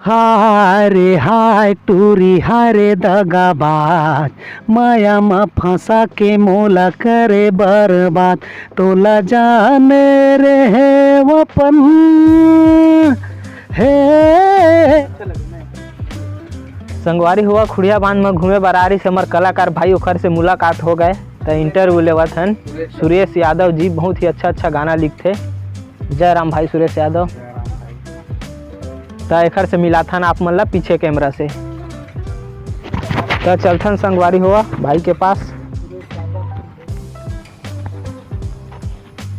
हारे हाय टूरी हारे दगाबाज, माया में फंसा के मोला करे बर्बाद। तोला जाने रे है वपन है। संगवारी हुआ खुड़िया बांध में घूमे बरारी से हमार कलाकार भाई ओखर से मुलाकात हो गए तो इंटरव्यू लेवत हन। सुरेश यादव जी बहुत ही अच्छा गाना लिखते। जय राम भाई सुरेश यादव। तो एखर से मिला था आप मतलब पीछे कैमरा से। तो चलथन संगवारी हुआ भाई के पास।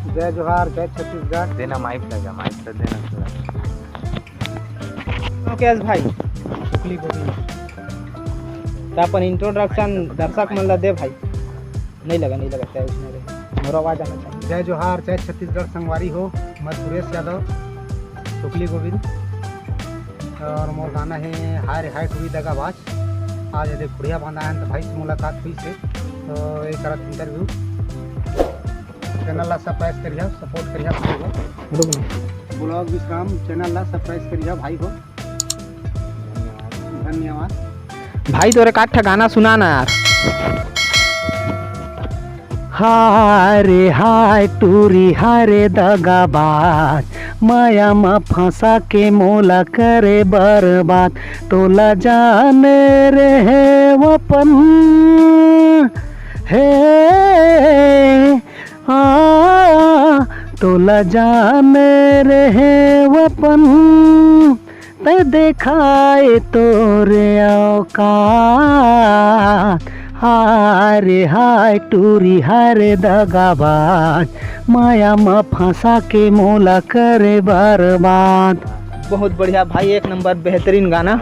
जय जोहार जय छत्तीसगढ़। देना माइक लगा, माइक तो देना थोड़ा। ओके भाई शुक्ली बोली तो अपन इंट्रोडक्शन दर्शक मन ला दे भाई। नहीं लगा क्या उसमें मोर आवाज आना चाहिए। जय जोहार जय छत्तीसगढ़। संगवारी हो मैं सुरेश यादव शुक्ली गोविंद और मोर गाना है हाय रे हाय टूरी दगाबाज। आज यदि खुड़िया बांधा है तो भाई से मुलाकात हुई से तो एक करत इंटरव्यू। चैनल ला सब्सक्राइब करिए, सपोर्ट करिए भाई हो। ब्लॉग विश्राम चैनल ला सब्सक्राइब करिए भाई हो। धन्यवाद भाई। तोरे काठ गाना सुनाना यार। हारे हाय टूरी हारे दगाबाज, माया में फंसा के मोला करे बर्बाद। तोला जाने रे है वपन है। तोला जाने रे है वपन ते देखाए तोरे औकात। हारे हाय टूरी हारे दगाबाज, माया में फंसा के मोला करे बर्बाद। बहुत बढ़िया भाई, एक नंबर बेहतरीन गाना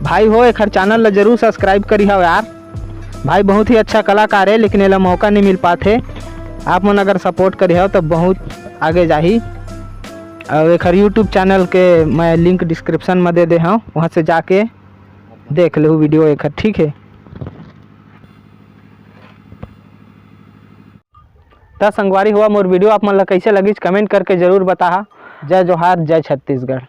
भाई हो। एक चैनल ला जरूर सब्सक्राइब करी हो यार। भाई बहुत ही अच्छा कलाकार है लेकिन एला मौका नहीं मिल पाते। आप मन अगर सपोर्ट करी हो तो बहुत आगे जाही। और एक यूट्यूब चैनल के मैं लिंक डिस्क्रिप्शन में दे हूँ, वहाँ से जाके देख लो वीडियो एक। ठीक है। तो संगवारी हुआ मोर वीडियो आप मन ला कैसे लगी कमेंट करके जरूर बता। जय जोहार जय छत्तीसगढ़।